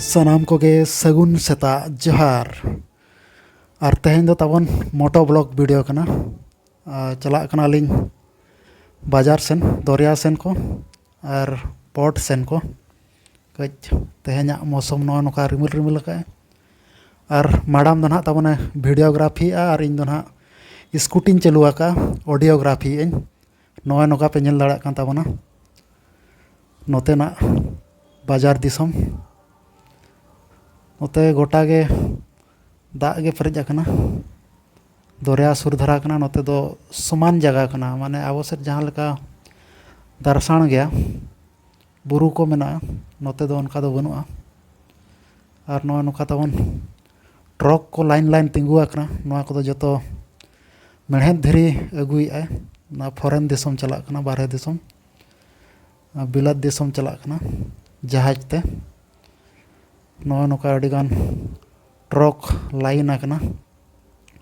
सनाम कोगे सगुन सेता जोहार और तेहें दो ताबन मोटो ब्लॉग वीडियो कना चला कना लिंग बाजार सेन दरिया सेन को और पोर्ट सेन को कच तेहें मौसम नो नोका रिमिल रिमिल का और मैडम दो ना ताबने वीडियोग्राफी और इन दो ना स्कूटी चलुआ का ऑडियोग्राफी इन नो नोका पे नेल दाड़ा कान ताबना नोते ना बाजार दिसम नोते गोटा गे दाग गे पेरेज आकना दरिया सुर धरा कना नोते दो समान जगह कना माने आबो सेट जहां लेका दर्शान गया बुरु को मेना नोते दो उनका दो बनुआ और नो नुका ताबन ट्रक को लाइन लाइन तिंगु आकना नोआ को दो जतो मेहनत धरी अगुई आए ना फॉरेन दिसम चला कना बारहे दिसम बिलात दिसम चला कना जहाज ते नो नुका अडिगान ट्रक लाइन आकना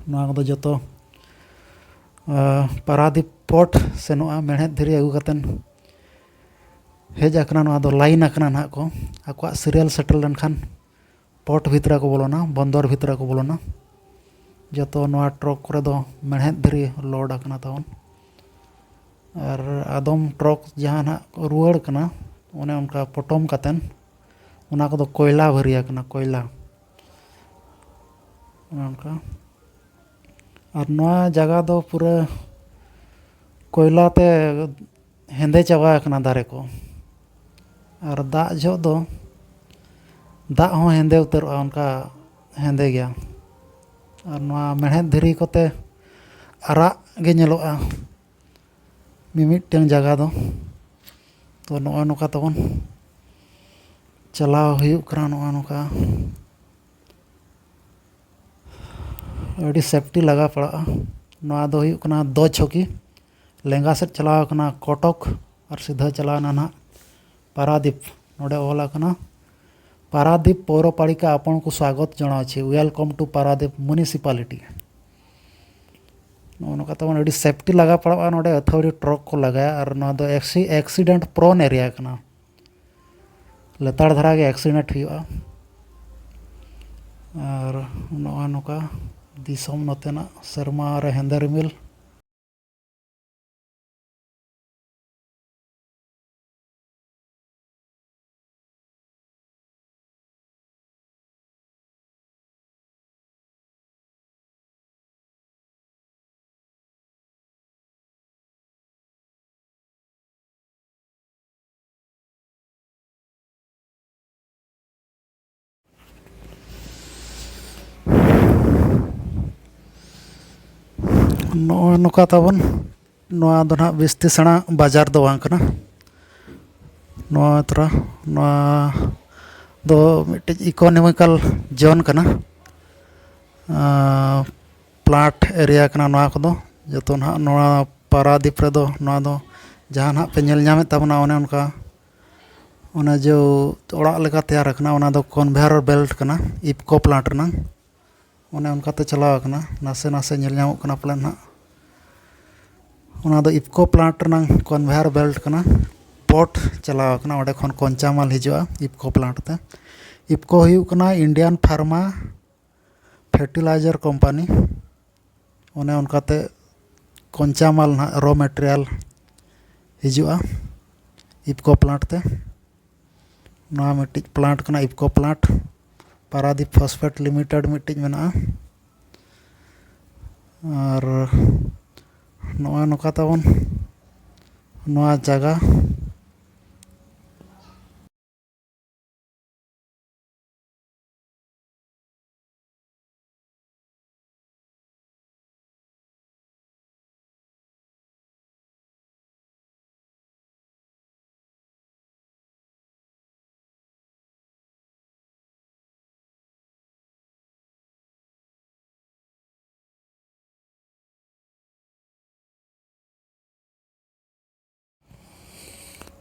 नोआ को दो जतो पारादीप पोर्ट सेनोआ मेहनत धरी अगु कतन हेज आकना नोआ दो लाइन आकना ना को आको सीरियल सेटल लेनखान पोर्ट भितरा को बोलोना बंदर भितरा को बोलोना जतो नोआ ट्रक करे दो मेहनत धरी लोड आकना तावन और आदम ट्रक जहां ना रुआड़ कना उन्हें उनका पटम कतन उना को दो कोयला भरिया कना कोयला उनका और नोआ जगह दो पूरा कोयला ते हेंदे चाबा कना दारे को और दाग जो दो दाग हो हेंदे उतरवा उनका हेंदे गया और नोआ मेहनत धरी कोते आरा गे नेलोआ मिमिटन जगह दो तो नोआ नुका तबन चलाव हुयुग कना नोआ नुका अड़ी सेफ्टी लगा पड़ा नोआ दो हुयुग कना दो छकी लेंगा सेट चलाव कना कोटक और सीधा चलावना ना पारादीप नोडे ओला कना पारादीप पौरपालिका आपन को स्वागत जनाव छे वेलकम टू पारादीप म्युनिसिपालिटी नोका तबन अड़ी सेफ्टी लगा पड़ा नोडे अथौरी ट्रक को लगाया और नोआ दो एक्सीडेंट प्रोन एरिया कना लेताड़ धरा गे एक्सीडेंट हुआ और नोआ नुका दिसम नोतेना शर्मा और हेंदे रिमिल नो नुका ताबन नोआ दो ना बिस्ती सेना बाजार दो बांग कना नोआ तरा नोआ दो मिटे इकोनॉमिकल जोन कना प्लाट एरिया कना नोआ को दो जतो ना नोआ पारादीप रे दो नोआ दो जहां ना पे नेल ᱧᱟᱢᱮ ताबना ओने उनका ओने जो ओड़ा लेका तैयार कना ओना दो कन्वेयर बेल्ट कना इफको प्लांट ना ओने उनका ते चलाव कना नासे नासे नेल ᱧᱟᱢᱚᱜ कना प्लान ना ओना दो इफको प्लांट ना कन्वेयर बेल्ट कना पोर्ट चलाव कना ओडे खन कंचा माल हिजुआ इफको प्लांट ते इफको हुयु कना इंडियन फार्मा फर्टिलाइजर कंपनी ओने उनका ते कंचा माल ना रॉ मटेरियल हिजुआ इफको प्लांट ते नोआ मिट्टी प्लांट कना IFFCO plant Paradip phosphate limited मिट्टी मेना और नोआ नुका ताबन नोआ जगह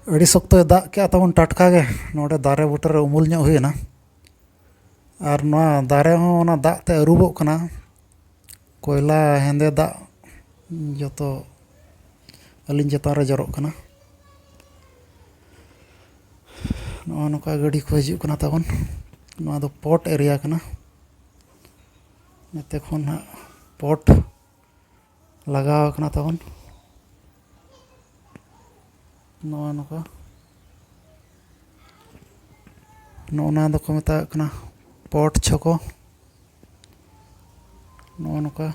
अड़ी सख्त दाग के ताबन टटका गे नोडे दारे बुटे रे उमुल ᱧᱚᱜ हुईना और नोआ दारे हो ओना दाग ते अरुबोग कना कोयला हेंदे दाग जतो अलिन चेतान रे जरोग कना नोआ नुका गाड़ी को हिजुग कना ताबन ᱱᱚᱣᱟ ᱫᱚ ᱯᱳᱨᱴ ᱮᱨᱤᱭᱟ ᱠᱟᱱᱟ ᱱᱚᱛᱮ ᱠᱷᱚᱱ ᱦᱟᱸᱜ ᱯᱳᱨᱴ ᱞᱟᱜᱟᱣ ᱠᱟᱱᱟ ᱛᱟᱵᱚᱱ ᱱᱚᱣᱟ ᱱᱚᱝᱠᱟ ᱱᱚᱜᱼᱚ ᱫᱚᱠᱚ ᱢᱮᱛᱟᱜ ᱠᱟᱱᱟ ᱯᱳᱨᱴ ᱪᱷᱚᱠᱚ ᱱᱚᱜᱼᱚ ᱱᱚᱝᱠᱟ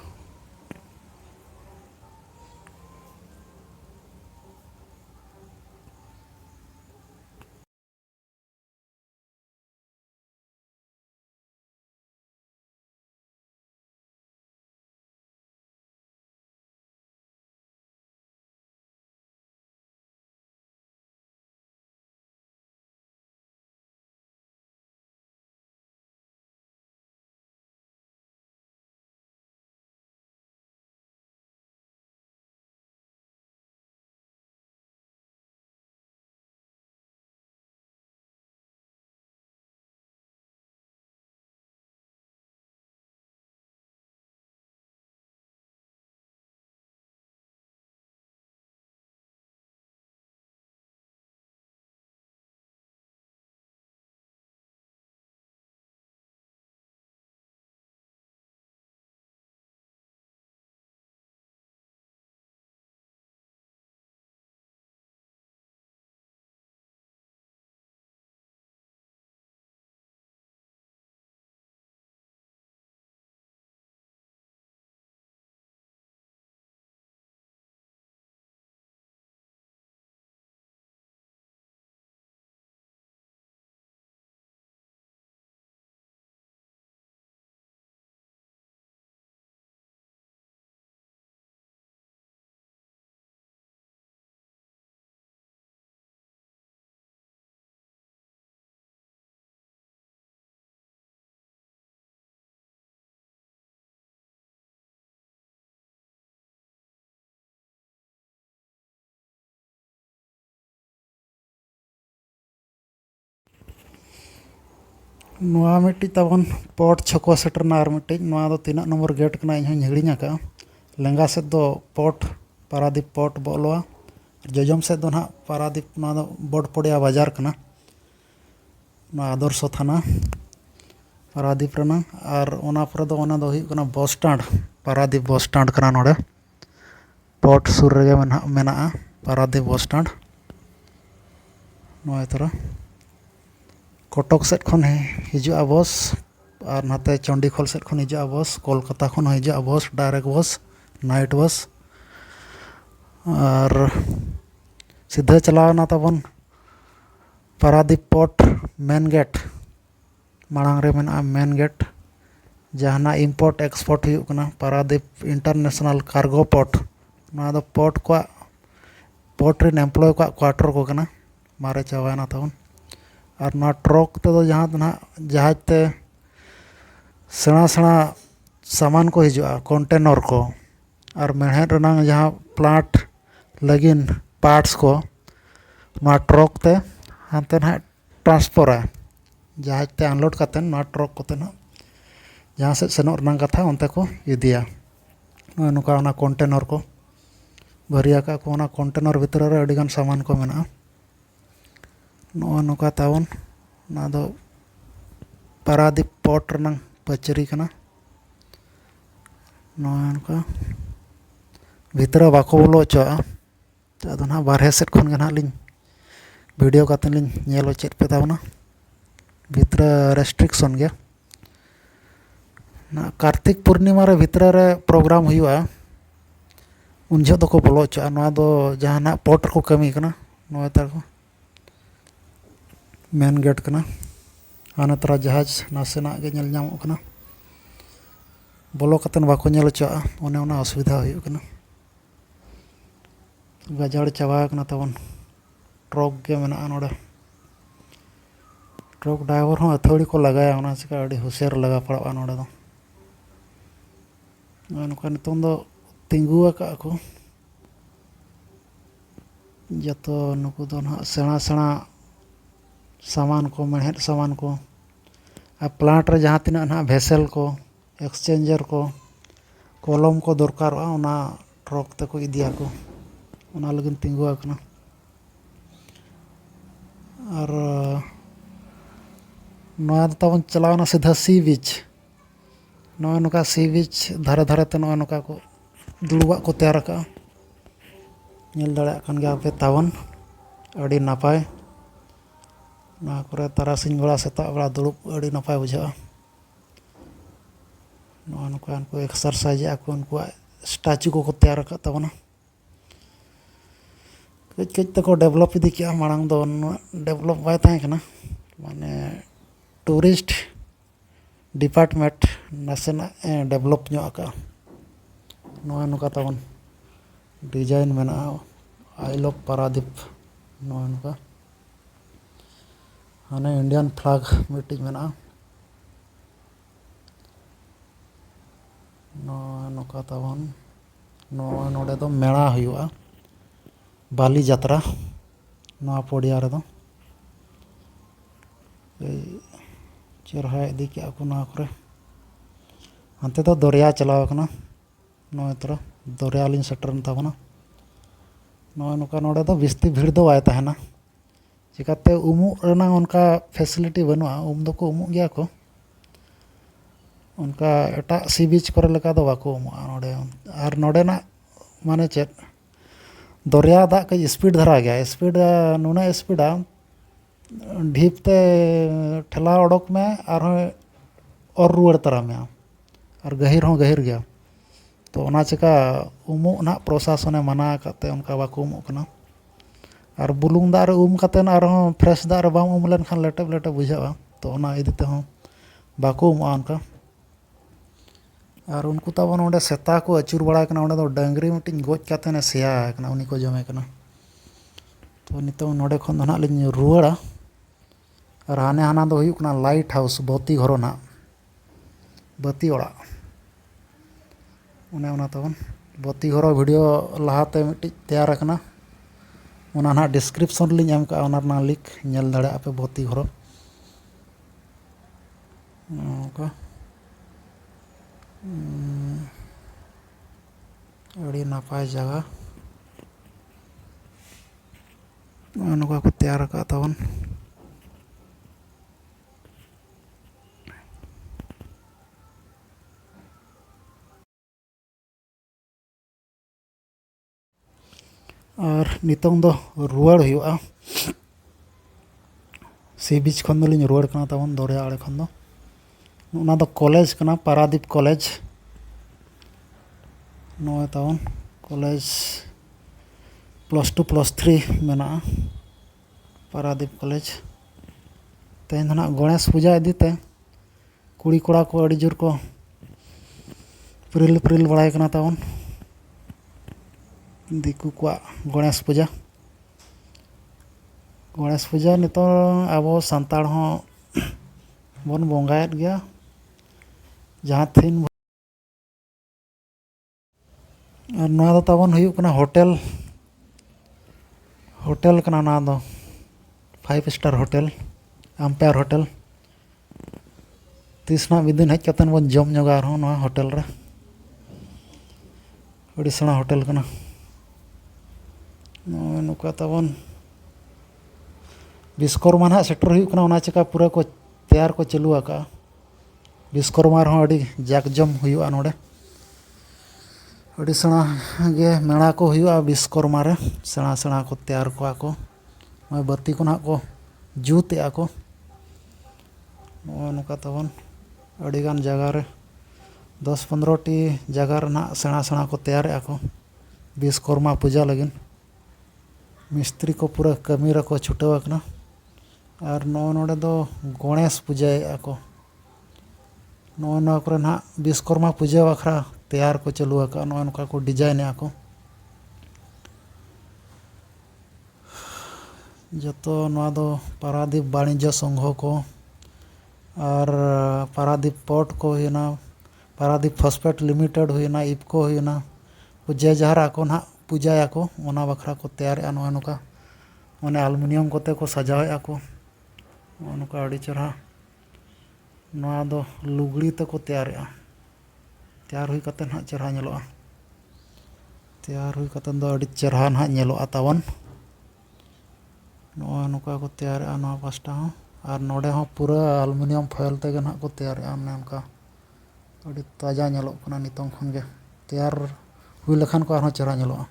ᱱᱚᱣᱟ ᱢᱤᱫᱴᱤᱡ ᱛᱟᱵᱚᱱ ᱯᱳᱨᱴ ᱪᱷᱚᱠᱚ ᱥᱮᱴᱮᱨᱱᱟ ᱟᱨ ᱢᱤᱫᱴᱤᱡ ᱱᱚᱣᱟ ᱫᱚ ᱛᱤᱱᱟᱹᱜ ᱱᱚᱢᱵᱚᱨ ᱜᱮᱴ ᱠᱟᱱᱟ ᱤᱧ ᱦᱚᱧ ᱦᱤᱲᱤᱧ ᱟᱠᱟᱜᱼᱟ ᱞᱮᱸᱜᱟ ᱥᱮᱫ ᱫᱚ ᱯᱳᱨᱴ ᱯᱟᱨᱟᱫᱤᱯ ᱯᱳᱨᱴ ᱵᱚᱞᱚᱜᱼᱟ ᱡᱚᱡᱚᱢ ᱥᱮᱫ ᱫᱚ ᱱᱟᱦᱟᱜ ᱯᱟᱨᱟᱫᱤᱯ ᱱᱚᱣᱟ ᱫᱚ ᱵᱚᱰᱯᱚᱲᱤᱭᱟ ᱵᱟᱡᱟᱨ ᱠᱟᱱᱟ ᱱᱚᱣᱟ ᱟᱫᱚᱨᱥᱚ ᱛᱷᱟᱱᱟ ᱯᱟᱨᱟᱫᱤᱯ ᱨᱮᱱᱟᱜ ᱟᱨ ᱚᱱᱟ ᱯᱚᱨᱮ ᱫᱚ ᱚᱱᱟ ᱫᱚ ᱦᱩᱭᱩᱜ ᱠᱟᱱᱟ ᱵᱚᱥ ᱥᱴᱮᱱᱰ ᱯᱟᱨᱟᱫᱤᱯ ᱵᱚᱥ ᱥᱴᱮᱱᱰ ᱠᱟᱱᱟ ᱱᱚᱰᱮ ᱯᱳᱨᱴ ᱥᱩᱨ ᱨᱮᱜᱮ ᱢᱮᱱᱟᱜᱼᱟ ᱯᱟᱨᱟᱫᱤᱯ ᱵᱚᱥ ᱥᱴᱮᱱᱰ ᱱᱚᱣᱟ ᱛᱚᱨᱟ ᱠᱚᱴᱚᱠ ᱥᱮᱫ ᱠᱷᱚᱱ ᱦᱤᱡᱩᱜᱼᱟ ᱵᱚᱥ ᱟᱨ ᱱᱟᱛᱮ ᱪᱚᱱᱰᱤᱠᱷᱳᱞ ᱥᱮᱫ ᱠᱷᱚᱱ ᱦᱤᱡᱩᱜᱼᱟ ᱵᱚᱥ ᱠᱳᱞᱠᱟᱛᱟ ᱠᱷᱚᱱ ᱦᱤᱡᱩᱜᱼᱟ ᱵᱚᱥ ᱰᱟᱭᱨᱮᱠᱴ ᱵᱚᱥ ᱱᱟᱭᱤᱴ ᱵᱚᱥ ᱟᱨ ᱥᱤᱫᱷᱟᱹ ᱪᱟᱞᱟᱣᱱᱟ ᱛᱟᱵᱚᱱ ᱯᱟᱨᱟᱫᱤᱯ ᱯᱳᱨᱴ ᱢᱮᱱ ᱜᱮᱴ ᱢᱟᱲᱟᱝ ᱨᱮ ᱢᱮᱱᱟᱜᱼᱟ ᱢᱮᱱ ᱜᱮᱴ ᱡᱟᱦᱟᱱᱟᱜ ᱤᱢᱯᱳᱨᱴ ᱮᱠᱥᱯᱳᱨᱴ ᱦᱩᱭᱩᱜ ᱠᱟᱱᱟ ᱯᱟᱨᱟᱫᱤᱯ ᱤᱱᱴᱟᱨᱱᱮᱥᱱᱟᱞ ᱠᱟᱨᱜᱳ ᱯᱳᱨᱴ ᱱᱚᱣᱟ ᱫᱚ ᱯᱳᱨᱴ ᱠᱚᱣᱟᱜ ᱯᱳᱨᱴ ᱨᱮᱱ ᱮᱢᱯᱞᱚᱭ ᱠᱚᱣᱟᱜ ᱠᱳᱣᱟᱴᱟᱨ ᱠᱚ ᱠᱟᱱᱟ ᱢᱟᱨᱮ ᱪᱟᱵᱟᱭᱮᱱᱟ ᱛᱟᱵᱚᱱ ᱟᱨ ᱱᱚᱣᱟ ᱴᱨᱚᱠ ᱛᱮᱫᱚ ᱡᱟᱦᱟᱸ ᱫᱚ ᱱᱟᱦᱟᱜ ᱡᱟᱦᱟᱡ ᱛᱮ ᱥᱮᱬᱟ ᱥᱮᱬᱟ ᱥᱟᱢᱟᱱ ko ᱦᱤᱡᱩᱜᱼᱟ ᱠᱚᱱᱴᱮᱱᱟᱨ ko ᱟᱨ ᱢᱮᱲᱦᱮᱫ ᱨᱮᱱᱟᱜ ᱡᱟᱦᱟᱸ ᱯᱞᱟᱴ ᱞᱟᱹᱜᱤᱫ ᱯᱟᱨᱴᱥ ko ᱱᱚᱣᱟ ᱴᱨᱚᱠ ᱛᱮ ᱦᱟᱱᱛᱮ ᱱᱟᱦᱟᱜ ᱴᱨᱟन्सᱯᱷᱟᱨᱟ ᱡᱟᱦᱟᱡ ᱛᱮ ᱟᱱᱞᱳᱰ ᱠᱟᱛᱮᱫ ᱱᱚᱣᱟ ᱴᱨᱚᱠ ᱠᱚᱛᱮ ᱱᱟᱦᱟᱜ ᱡᱟᱦᱟᱸ ᱥᱮᱫ ᱥᱮᱱᱚᱜ ᱨᱮᱱᱟᱜ ᱠᱟᱛᱷᱟ ᱚᱱᱛᱮ ᱠᱚ ᱤᱫᱤᱭᱟ ᱱᱚᱜᱼᱚᱭ ᱱᱚᱝᱠᱟ ᱚᱱᱟ ᱠᱚᱱᱴᱮᱱᱟᱨ ko ᱵᱷᱟᱹᱨᱤ ᱟᱠᱟᱫ ko ᱚᱱᱟ ᱠᱚᱱᱴᱮᱱᱟᱨ ᱵᱷᱤᱛᱨᱤ ᱨᱮ ᱟᱹᱰᱤᱜᱟᱱ ᱥᱟᱢᱟᱱ ko ᱢᱮᱱᱟᱜᱼᱟ ᱱᱚᱜᱼᱚᱭ ᱱᱚᱝᱠᱟ ᱛᱟᱵᱚᱱ ᱚᱱᱟ ᱫᱚ ᱯᱟᱨᱟᱫᱤᱯ ᱯᱳᱨᱴ ᱨᱮᱱᱟᱜ ᱯᱟᱹᱪᱨᱤ ᱠᱟᱱᱟ ᱱᱚᱜᱼᱚᱭ ᱱᱚᱝᱠᱟ ᱵᱷᱤᱛᱨᱤ ᱵᱟᱠᱚ ᱵᱚᱞᱚ ᱦᱚᱪᱚᱣᱟᱜᱼᱟ ᱟᱫᱚ ᱱᱟᱦᱟᱜ ᱵᱟᱨᱦᱮ ᱥᱮᱫ ᱠᱷᱚᱱ ᱜᱮ ᱱᱟᱦᱟᱜ ᱞᱤᱧ ᱵᱷᱤᱰᱤᱭᱳ ᱠᱟᱛᱮᱫ ᱞᱤᱧ ᱧᱮᱞ ᱦᱚᱪᱚᱭᱮᱫ ᱯᱮ ᱛᱟᱵᱚᱱᱟ ᱵᱷᱤᱛᱨᱤ ᱨᱮᱥᱴᱨᱤᱠᱥᱚᱱ ᱜᱮ ᱠᱟᱨᱛᱤᱠ ᱯᱩᱨᱱᱤᱢᱟ ᱨᱮ ᱵᱷᱤᱛᱨᱤ ᱨᱮ ᱯᱨᱳᱜᱨᱟᱢ ᱦᱩᱭᱩᱜᱼᱟ ᱩᱱ ᱡᱚᱦᱚᱜ ᱫᱚᱠᱚ ᱵᱚᱞᱚ ᱦᱚᱪᱚᱜᱼᱟ ᱱᱚᱣᱟ ᱫᱚ ᱡᱟᱦᱟᱱᱟᱜ ᱯᱳᱨᱴ ᱨᱮᱠᱚ ᱠᱟᱹᱢᱤ ᱠᱟᱱᱟ ᱱᱚᱣᱟ ᱛᱟᱠᱚ ᱢᱮᱱ ᱜᱮᱴ ᱠᱟᱱᱟ ᱦᱟᱱᱟ ᱛᱚᱨᱟ ᱡᱟᱦᱟᱡ ᱱᱟᱥᱮᱱᱟᱜ ᱜᱮ ᱧᱮᱞ ᱧᱟᱢᱚᱜ ᱠᱟᱱᱟ ᱵᱚᱞᱚ ᱠᱟᱛᱮᱫ ᱵᱟᱠᱚ ᱧᱮᱞ ᱦᱚᱪᱚᱣᱟᱜᱼᱟ ᱚᱱᱮ ᱚᱱᱟ ᱚᱥᱩᱵᱤᱫᱷᱟ ᱦᱩᱭᱩᱜ ᱠᱟᱱᱟ ᱜᱟᱡᱟᱲ ᱪᱟᱵᱟ ᱟᱠᱟᱱᱟ ᱛᱟᱵᱚᱱ ᱴᱨᱚᱠ ᱜᱮ ᱢᱮᱱᱟᱜᱼᱟ ᱱᱚᱰᱮ ᱴᱨᱚᱠ ᱰᱨᱟᱭᱵᱷᱟᱨ ᱦᱚᱸ ᱟᱹᱛᱷᱟᱹᱲᱤ ᱠᱚ ᱞᱟᱜᱟᱭᱟ ᱚᱱᱟ ᱪᱤᱠᱟᱹ ᱟᱹᱰᱤ ᱦᱩᱸᱥᱤᱭᱟᱹᱨ ᱞᱟᱜᱟ ᱯᱟᱲᱟᱜᱼᱟ ᱱᱚᱰᱮ ᱫᱚ ᱱᱚᱝᱠᱟ ᱱᱤᱛᱚᱝ ᱫᱚ ᱛᱤᱸᱜᱩ ᱟᱠᱟᱫ ko ᱡᱚᱛᱚ ᱱᱩᱠᱩ ᱫᱚ ᱱᱟᱦᱟᱜ ᱥᱮᱬᱟ ᱥᱮᱬᱟ ᱥᱟᱢᱟᱱ ko ᱢᱮᱲᱦᱮᱫ ᱥᱟᱢᱟᱱ ko ᱟᱨ ᱯᱞᱟᱴ ᱨᱮ ᱡᱟᱦᱟᱸ ᱛᱤᱱᱟᱹᱜ ᱱᱟᱦᱟᱜ ᱵᱷᱮᱥᱮᱞ ko ᱮᱠᱥᱪᱮᱧᱡᱟᱨ ko ᱠᱚᱞᱚᱢ ko ᱫᱚᱨᱠᱟᱨᱚᱜᱼᱟ ᱚᱱᱟ ᱴᱨᱚᱠ ᱛᱮᱠᱚ ᱤᱫᱤᱭᱟᱠᱚ ᱚᱱᱟ ᱞᱟᱹᱜᱤᱫ ᱛᱤᱸᱜᱩ ᱟᱠᱟᱱᱟ ᱟᱨ नोआ दो ताबन चलावना सीधा सी बीच नोआ नुका सी बीच धारे धारे ते नोआ नुका को दुड़ुबा को तैयार का नेल दाड़ा कान गया पे तावन अड़ी नापाय ना करे तारासिंग बड़ा सेता बड़ा दुड़ुब अड़ी नापाय बुझा नोआ नुका उनको एक्सरसाइज आको उनको स्टैचू को तैयार का तावना कच कच तको डेवलप इदी किया मांग दो डेवलप बाय ताहे कना माने टूरिस्ट डिपार्टमेंट नासेना डेवलप ᱧᱚᱜ ᱟᱠᱟ नोआ नुका तावन डिजाइन मेना आई लव पारादीप नोआ नुका हाने इंडियन फ्लैग मिटिंग मेना नोआ नुका तावन नोआ नोडे दो मेला हुआ बाली यात्रा नोआ पोडिया रे दो चरहा इदी के आको नोआ करे हानते तो दरिया चलाव कना नोए तोरा दरिया लिन सेटरन ताबना नोए नुका नोडे दो बिस्ती भीड़ दो आय ताहेना चिकाते उमु रेना उनका फैसिलिटी बनुआ उम दो को उमु गया को उनका एटा सी बीच करे लेका दो बाको उमुआ नोडे आर नोडे ना माने चेत दरिया दा के स्पीड धरा गया स्पीड नुना स्पीडा ढीपते ठेला ओडक में और रुआड़ तरा में और गहिर हो गहिर गया तो ओना चिका उमुक ना प्रशासन मना करते उनका बाको उमुक कना और बुलुंग दा रे उम कते ना फ्रेश दा रे बाम उम लेन खान लेटे लेटे बुझावा तो ओना इदी ते हो बाको उमुआ उनका और उनको तब नोडे सेता को अचूर बड़ा कना ओडे दो डंगरी मिटिंग गोज कते ने सिया कना उनी को जमे कना तो नितो नोडे खन दो ना लिन रुआड़ा और हाने हाना दो हुयु कना लाइट हाउस बत्ती घरो ना बत्ती ओड़ा उन्हें उना तबन बत्ती घरो वीडियो लहाते मिट्टी तैयार कना उना ना डिस्क्रिप्शन लिंक एम का ओना ना लिंक नेल दाड़े आपे बत्ती घरो ओका अड़ी नापाय जगह नुका को तैयार का तबन और नितों दो रुआड़ हुआ सी बीच खन दो लिंग रुआड़ कना तबन दरिया आड़े खन दो उना दो कॉलेज कना पारादीप कॉलेज नोए तावन कॉलेज +2 +3 मेना पारादीप कॉलेज तेन ना गणेश पूजा इदीते कुड़ी कोड़ा को अड़ी जोर को प्रिल प्रिल बड़ाय कना तावन दिकू को गणेश पूजा नितो आबो संताड़ हो बन बंगायत गया जहाँ थीन और नोआ दो तावन हुयु कना होटल कना ना दो 5 स्टार होटल एम्पायर होटल तीसना बिदिन हज कतन बन जम जोगा रहो नोआ होटल रे अड़ी सेना होटल कना नुका तावन विश्वकर्मा ना सेटर हुयु कना ओना चिका पूरा को तैयार को चालू आका विश्वकर्मा रहो अड़ी जाकजम हुयुआ नोडे अड़ी सेना गे मेला को हुयुआ विश्वकर्मा रे सेना सेना को तैयार को बत्ती को ना को जूते आको नुका तबन अड़ी गान जगह रे 10-15 टी जगह रे ना सेना सेना को तैयार आको विश्वकर्मा पूजा लगिन मिस्त्री को पूरा कमी रको छुटाव कना और नोडे दो गणेश पूजा आको नो करे ना विश्वकर्मा पूजा बखरा तैयार को चालू आका नुका को डिजाइन आको जतो नोआ दो पारादीप वाणिज्य संघ को और पारादीप पोर्ट को हुईना पारादीप फॉस्फेट लिमिटेड हुईना इफको हुईना पूजा जहरा को ना पूजा को ओना बखरा को तैयार नोआ नुका माने एलुमिनियम कोते को सजावे को नुका अड़ी चरहा नोआ दो लुगड़ी ते को तैयार हुई कते ना चरहा नेलोआ तैयार हुई कते दो अड़ी चरहा ना नेलोआ तावन नुका को तैयार नोआ पास्टा ᱟᱨ ᱱᱚᱰᱮ ᱦᱚᱸ ᱯᱩᱨᱟᱹ ᱮᱞᱩᱢᱤᱱᱤᱭᱟᱢ ᱯᱷᱚᱭᱮᱞ ᱛᱮᱜᱮ ᱱᱟᱦᱟᱜ ᱠᱚ ᱛᱮᱭᱟᱨᱮᱜᱼᱟ ᱚᱱᱮ ᱚᱱᱠᱟ ᱟᱹᱰᱤ ᱛᱟᱡᱟ ᱧᱮᱞᱚᱜ ᱠᱟᱱᱟ ᱱᱤᱛᱚᱝ ᱠᱷᱚᱱ ᱜᱮ ᱛᱮᱭᱟᱨ ᱦᱩᱭ ᱞᱮᱠᱷᱟᱱ ᱠᱚ ᱟᱨᱦᱚᱸ ᱪᱮᱦᱨᱟ ᱧᱮᱞᱚᱜᱼᱟ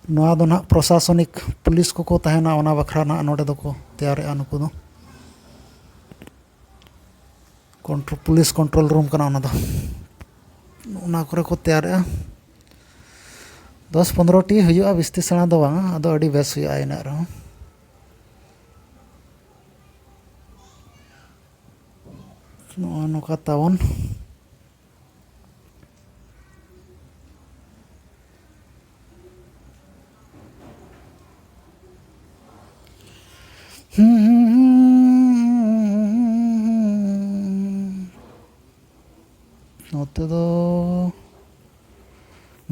ᱱᱚᱣᱟ ᱫᱚ ᱱᱟᱦᱟᱜ ᱯᱨᱚᱥᱟᱥᱚᱱᱤᱠ ᱯᱩᱞᱤᱥ ᱠᱚᱠᱚ ᱛᱟᱦᱮᱱᱟ ᱚᱱᱟ ᱵᱟᱠᱷᱨᱟ ᱱᱟᱦᱟᱜ ᱱᱚᱰᱮ ᱫᱚᱠᱚ ᱛᱮᱭᱟᱨᱮᱜᱼᱟ ᱱᱩᱠᱩ ᱫᱚ ᱯᱩᱞᱤᱥ ᱠᱚᱱᱴᱨᱳᱞ ᱨᱩᱢ ᱠᱟᱱᱟ ᱚᱱᱟ ᱫᱚ ᱚᱱᱟ ᱠᱚᱨᱮ ᱠᱚ ᱛᱮᱭᱟᱨᱮᱜᱼᱟ 10-15ᱴᱤ ᱦᱩᱭᱩᱜᱼᱟ ᱵᱤᱥᱛᱤ ᱥᱮᱬᱟ ᱫᱚ ᱵᱟᱝᱟ ᱟᱫᱚ ᱟᱹᱰᱤ ᱵᱮᱥ ᱦᱩᱭᱩᱜᱼᱟ ᱤᱱᱟᱹᱜ ᱨᱮᱦᱚᱸ ᱱᱚᱜᱼᱚ ᱱᱚᱝᱠᱟ ᱛᱟᱵᱚᱱ ᱱᱚᱛᱮ ᱫᱚ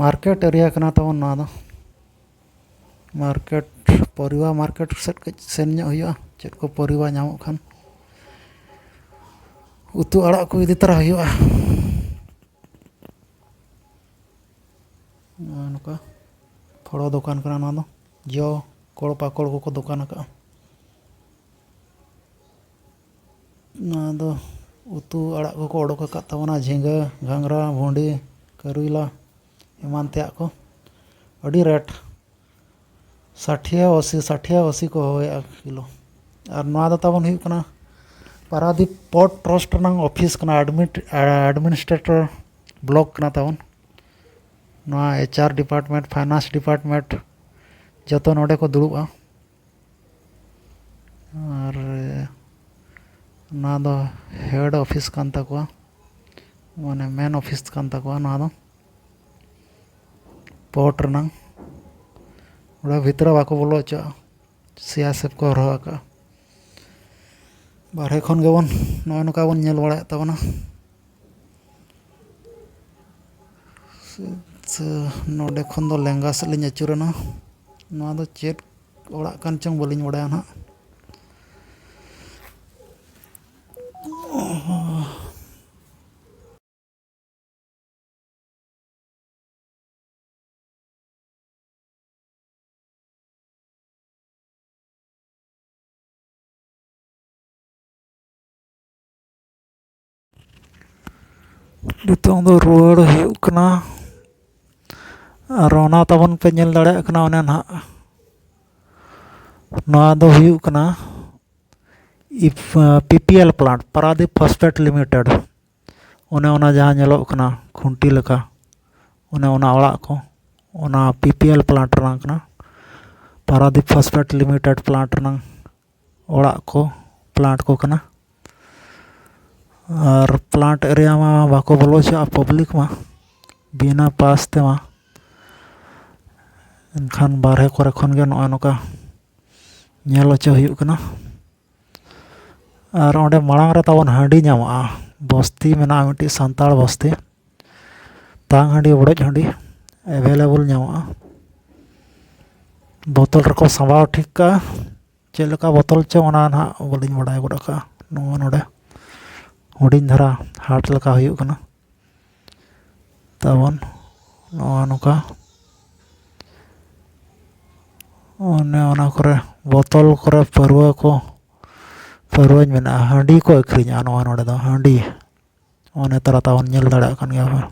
मार्केट एरिया कना तबन ना दो मार्केट परिवा मार्केट सेट कच सेन ᱧᱚᱜ ᱦᱩᱭᱩᱜᱼᱟ ᱪᱮᱫ ᱠᱚ परिवा ᱧᱟᱢᱚᱜ ᱠᱷᱟᱱ उतु आड़ा को इदी तरा हुआ नौका फड़ो दुकान करना ना दो जो कोड़ पाकोड़ को दुकान का ना दो उतु आड़ा को ओडोक का तबना झींगा घांगरा भोंडी करुइला एमान त्याग को अड़ी रेट 60-80 को होए किलो और नवा द तबन हुई कना पारादीप पोर्ट ट्रस्ट नंग ऑफिस कना एडमिनिस्ट्रेटर ब्लॉक कना तबन नवा HR डिपार्टमेंट फाइनेंस डिपार्टमेंट जतो नोडे को दुड़ुबा और ना दो हेड ऑफिस कान तकवा माने मेन ऑफिस कान तकवा ना दो पोर्ट रनंग उड़ा भीतर बाको बोलो चा सीआरएफ को रहा का बारे खन गेवन नय नका बन नेल बड़ा तबना नोडे खन दो लेंगा से लिन अचुरना नवा दो चेत ओड़ा कान चंग बलिन बड़ा ना नितों दो रुवाड़ हुयुग कना और ओना तबन पे नेल दाड़े कना ओने ना नवा दो हुयुग कना PPL plant Paradip phosphate limited ओने ओना जहां नेलोग कना खुंटी लका ओने ओना ओड़ा को ओना PPL प्लांट रना कना पारादीप फॉस्फेट लिमिटेड प्लांट रना ओड़ा को प्लांट को कना और प्लांट एरिया में बाको बोलो चा पब्लिक में बिना पास ते में एनखान बारहे कोरे खन गे नय नका नेल च हुयुग कना और ओंडे मांग रे तबन हांडी नामा बस्ती मेना मिट्टी सांताड़ बस्ती तांग हांडी बड़ज हांडी एवेलेबल नामा बोतल रको संभाव ठीक का चेलका बोतल च ओना ना बलिन बड़ाय गड का नो नोडे हुडिन धरा हाट लका हुयुग कना तबन नवा नका ओने ओना करे बोतल करे परवा मेना हांडी को अखरिञा नवा नोडे दो हांडी ओने तरा तबन नेल दाड़ा कान गया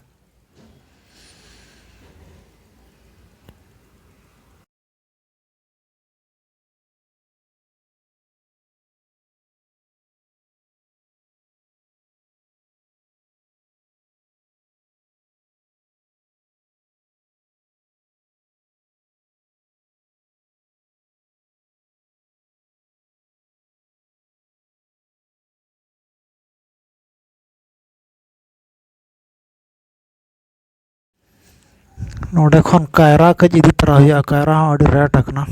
नोडे खन कायरा कज इदी तरा हुआ कायरा अड़ी रेट अकना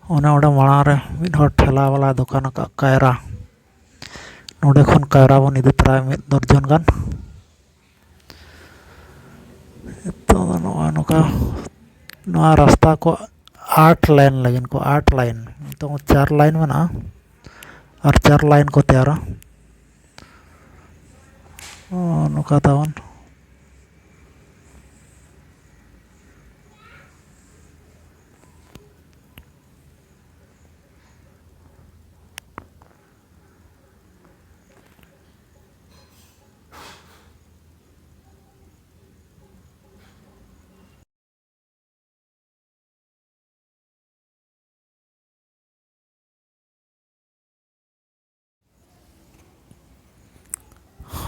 ओने ओडे माड़ा रे मिद हर ठेला वाला दुकान का कायरा नोडे खन कायरा बन इदी तरा मिद दर्जन गान तो नोका नवा रास्ता को 8 लाइन लगिन को 8 लाइन तो 4 लाइन मना और 4 लाइन को तैयारा नोका तावन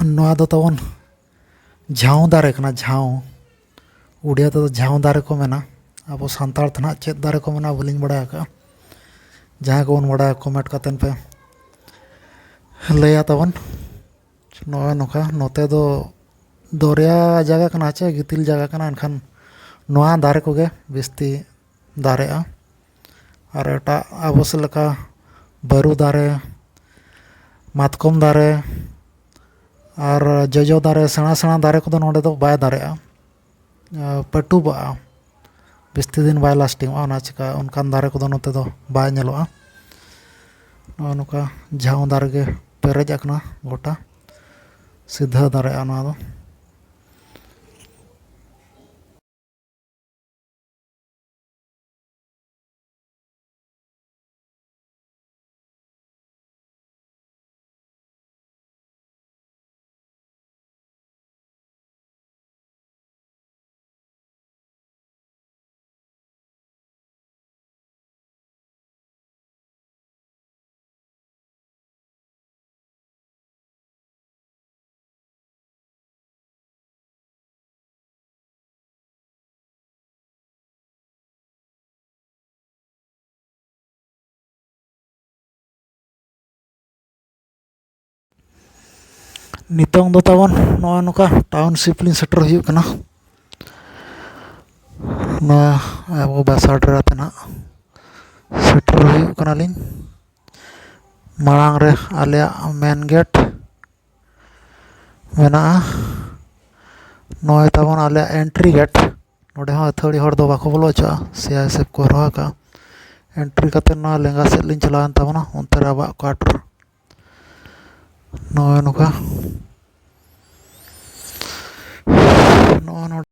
नोआ दो तबन झाऊ दारे कना झाऊ उड़िया तो झाऊ दारे को मेना अब सानताड़ तना चेत दारे को मेना बलिंग बड़ा का जहाँ को बड़ा कमेंट कतन पे लैया तबन नोआ नोका नोते दो दरिया जगह कना चे गितिल जगह कना एनखान नोआ दारे को गे बिस्ती दारेआ और एटा अब से लका बारू दारे मातकम दारे और जजो दारे सेना सेना दारे को नोडे दो बाय दारेआ पटुबा बिस्ती दिन बाय लास्टिंग ओना चिका उनकान दारे को नोते दो बाय नेलोआ नोका झाऊ दारे गे पेरेज आकना गोटा सीधा दारेआ ना दो नितोंग दो तबन नोआ नोका टाउनशिप लिन सेटर हुई कना नोआ अब बासाड़ राते ना सेटर हुई कना लिन मांग रे आलिया मेन गेट मेना नोए तबन आलिया एंट्री गेट नोडे हाँ थोड़ी हर दो बाको बोलो चा सीआईएसएफ को रहा का एंट्री कते ना लेंगा से लिन चलान तबना उनते राबा क्वार्टर नोए नोका नो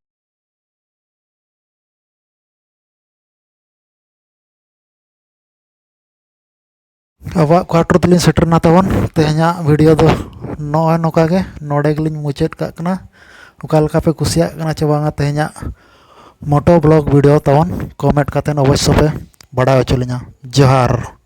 अब क्वार्टर तलिन सेटरना तबन तेहना वीडियो दो नोए नोका गे नोडे गलिन मुचाद काकना ओका लका पे कुसिया कना चे बांगा तेहना मोटो ब्लॉग वीडियो तबन कमेंट कातेन अवश्य पे बड़ा होचलिना जोहार।